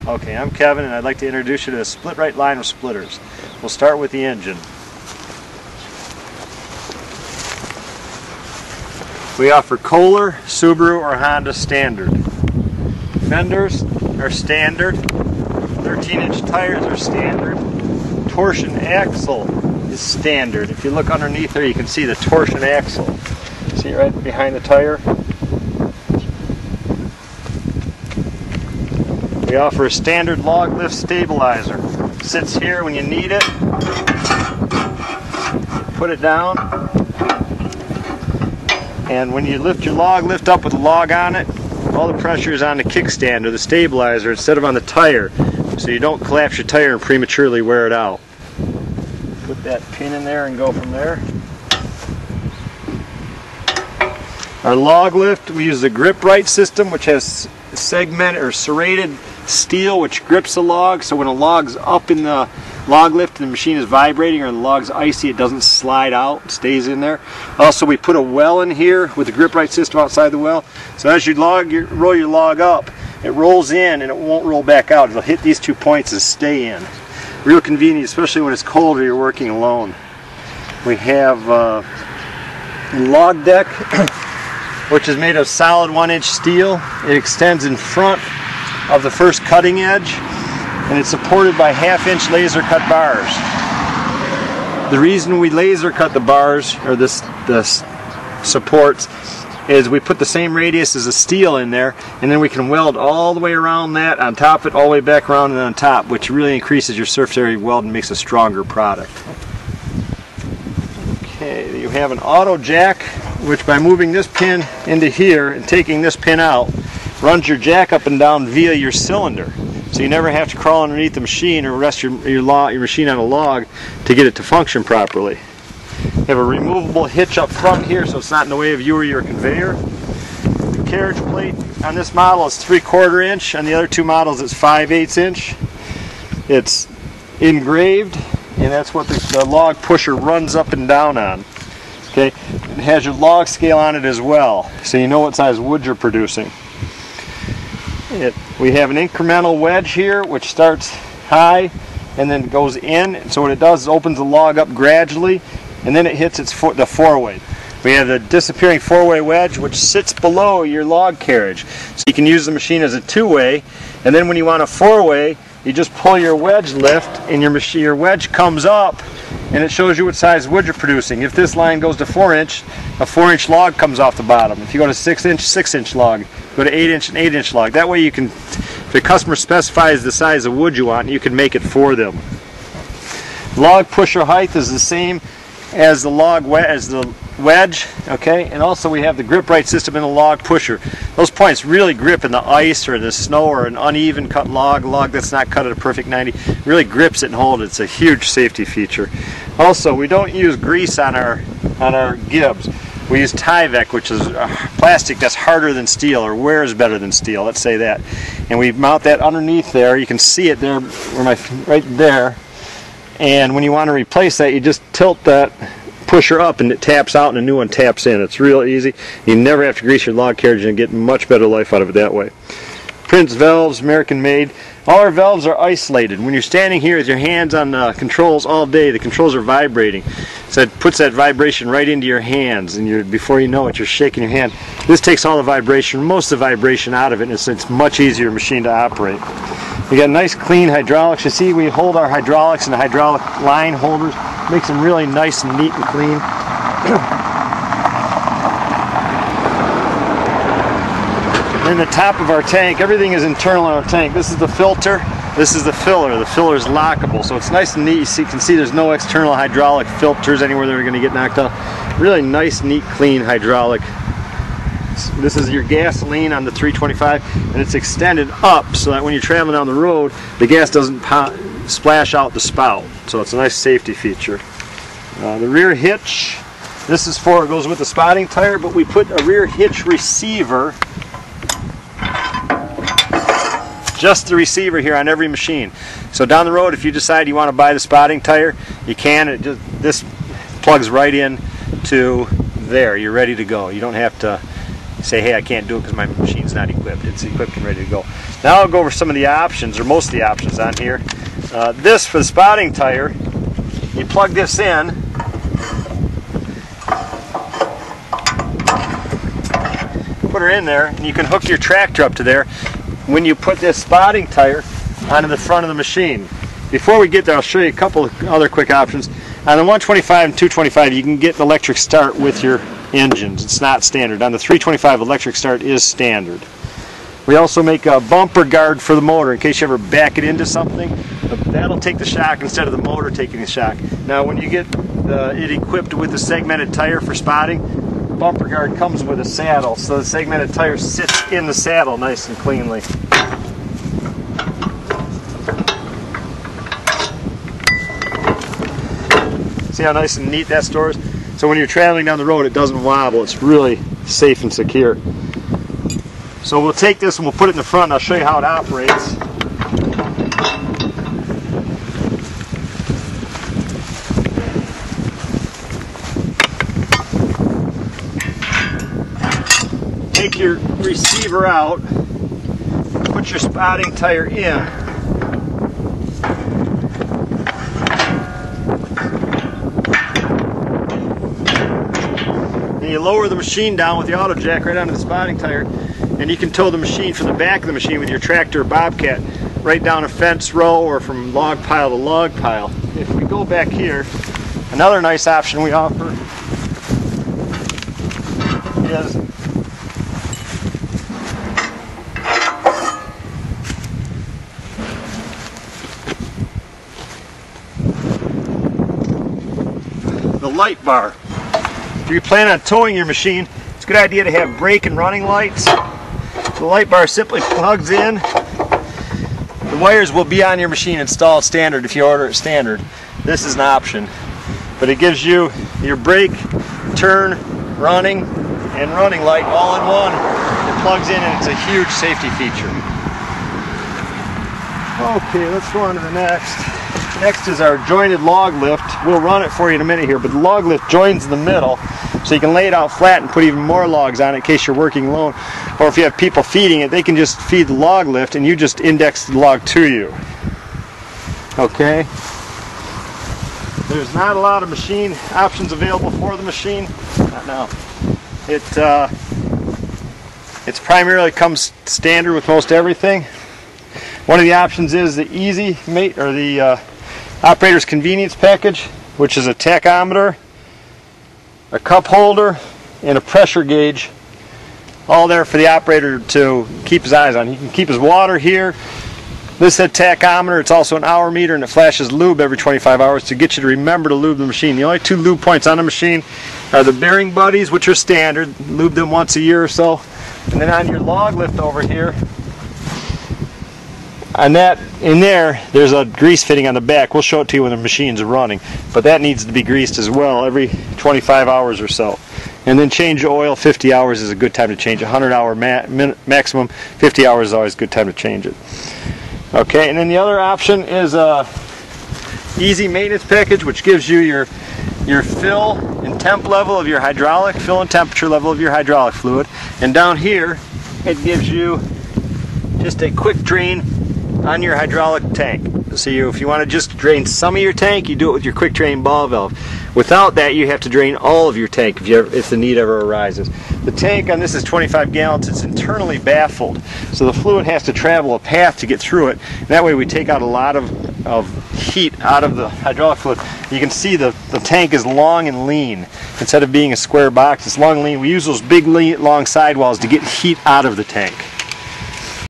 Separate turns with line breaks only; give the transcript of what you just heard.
Okay, I'm Kevin and I'd like to introduce you to the Split-Rite line of splitters. We'll start with the engine. We offer Kohler, Subaru, or Honda standard. Fenders are standard. 13-inch tires are standard. Torsion axle is standard. If you look underneath there, you can see the torsion axle. See it right behind the tire? We offer a standard log lift stabilizer. It sits here when you need it. Put it down. And when you lift your log, lift up with the log on it, all the pressure is on the kickstand or the stabilizer instead of on the tire, so you don't collapse your tire and prematurely wear it out. Put that pin in there and go from there. Our log lift, we use the Grip-Rite system, which has segmented or serrated steel which grips the log, so when a log's up in the log lift and the machine is vibrating or the log's icy, it doesn't slide out, it stays in there. Also, we put a well in here with the Grip-Rite system outside the well, so as you roll your log up, it rolls in and it won't roll back out. It'll hit these 2 points and stay in. Real convenient, especially when it's cold or you're working alone. We have a log deck which is made of solid 1-inch steel. It extends in front of the first cutting edge, and it's supported by 1/2-inch laser cut bars. The reason we laser cut the bars, or the supports, is we put the same radius as the steel in there, and then we can weld all the way around that, on top of it, all the way back around and on top, which really increases your surface area weld and makes a stronger product. Okay, you have an auto jack, which by moving this pin into here and taking this pin out, runs your jack up and down via your cylinder. So you never have to crawl underneath the machine or rest your machine on a log to get it to function properly. You have a removable hitch up front here, so it's not in the way of you or your conveyor. The carriage plate on this model is 3/4 inch. On the other two models it's 5/8 inch. It's engraved, and that's what the log pusher runs up and down on. Okay, it has your log scale on it as well, so you know what size wood you're producing. We have an incremental wedge here, which starts high and then goes in. So what it does is opens the log up gradually, and then it hits the 4-way. We have the disappearing 4-way wedge, which sits below your log carriage. So you can use the machine as a 2-way, and then when you want a 4-way, you just pull your wedge lift, and your wedge comes up, and it shows you what size wood you're producing. If this line goes to 4-inch, a 4-inch log comes off the bottom. If you go to 6-inch, 6-inch log. Go to 8-inch, an 8-inch log. That way you can, if the customer specifies the size of wood you want, you can make it for them. Log pusher height is the same as the wedge, okay? And also we have the Grip-Rite system in the log pusher. Those points really grip in the ice or the snow or an uneven cut log that's not cut at a perfect 90. Really grips it and holds it. It's a huge safety feature. Also, we don't use grease on our gibs. We use Tyvek, which is plastic that's harder than steel, or wears better than steel, let's say that. And we mount that underneath there. You can see it there, right there. And when you want to replace that, you just tilt that pusher up and it taps out and a new one taps in. It's real easy. You never have to grease your log carriage and get much better life out of it that way. Prince valves, American made. All our valves are isolated. When you're standing here with your hands on the controls all day, the controls are vibrating. So it puts that vibration right into your hands, and before you know it, you're shaking your hand. This takes all the vibration, most of the vibration out of it, and it's much easier machine to operate. We got nice clean hydraulics. You see we hold our hydraulics in the hydraulic line holders. Makes them really nice and neat and clean. In the top of our tank, everything is internal in our tank. This is the filter, this is the filler. The filler is lockable, so it's nice and neat. You can see there's no external hydraulic filters anywhere that are going to get knocked out. Really nice, neat, clean hydraulic. This is your gasoline on the 325, and it's extended up so that when you're traveling down the road, the gas doesn't splash out the spout. So it's a nice safety feature. The rear hitch, this is it goes with the spotting tire, but we put a rear hitch receiver, just the receiver here on every machine. So down the road, if you decide you want to buy the spotting tire, you can. This plugs right in to there. You're ready to go. You don't have to say, hey, I can't do it because my machine's not equipped. It's equipped and ready to go. Now I'll go over some of the options, or most of the options on here. This for the spotting tire, you plug this in, put her in there, and you can hook your tractor up to there when you put this spotting tire onto the front of the machine. Before we get there, I'll show you a couple of other quick options. On the 125 and 225, you can get an electric start with your engines. It's not standard. On the 325, electric start is standard. We also make a bumper guard for the motor in case you ever back it into something. That'll take the shock instead of the motor taking the shock. Now when you get it equipped with a segmented tire for spotting, the bumper guard comes with a saddle, so the segmented tire sits in the saddle nice and cleanly. See how nice and neat that stores? So when you're traveling down the road, it doesn't wobble. It's really safe and secure. So we'll take this and we'll put it in the front and I'll show you how it operates. Take your receiver out, put your spotting tire in. And you lower the machine down with the auto jack right onto the spotting tire, and you can tow the machine from the back of the machine with your tractor or bobcat right down a fence row or from log pile to log pile. If we go back here, another nice option we offer is the light bar. If you plan on towing your machine, it's a good idea to have brake and running lights. The light bar simply plugs in. The wires will be on your machine installed standard if you order it standard. This is an option, but it gives you your brake, turn, running, and running light all in one. It plugs in and it's a huge safety feature. Okay, let's go on to the next. Next is our jointed log lift. We'll run it for you in a minute here, but the log lift joins in the middle, so you can lay it out flat and put even more logs on it in case you're working alone. Or if you have people feeding it, they can just feed the log lift and you just index the log to you. Okay? There's not a lot of machine options available for the machine. Not now. It's primarily comes standard with most everything. One of the options is the Easy Mate, or the Operator's Convenience Package, which is a tachometer, a cup holder, and a pressure gauge, all there for the operator to keep his eyes on. He can keep his water here. This is a tachometer. It's also an hour meter, and it flashes lube every 25 hours to get you to remember to lube the machine. The only two lube points on the machine are the bearing buddies, which are standard. Lube them once a year or so. And then on your log lift over here, on that, in there's a grease fitting on the back. We'll show it to you when the machine's running, but that needs to be greased as well every 25 hours or so. And then change the oil. 50 hours is a good time to change it. 100 hour maximum. 50 hours is always a good time to change it. Okay, and then the other option is a Easy Maintenance Package, which gives you your fill and temp level of your hydraulic, fill and temperature level of your hydraulic fluid, and down here it gives you just a quick drain on your hydraulic tank. So if you want to just drain some of your tank, you do it with your quick drain ball valve. Without that, you have to drain all of your tank if the need ever arises. The tank on this is 25 gallons. It's internally baffled, so the fluid has to travel a path to get through it. And that way we take out a lot of heat out of the hydraulic fluid. You can see the tank is long and lean. Instead of being a square box, it's long and lean. We use those big long sidewalls to get heat out of the tank.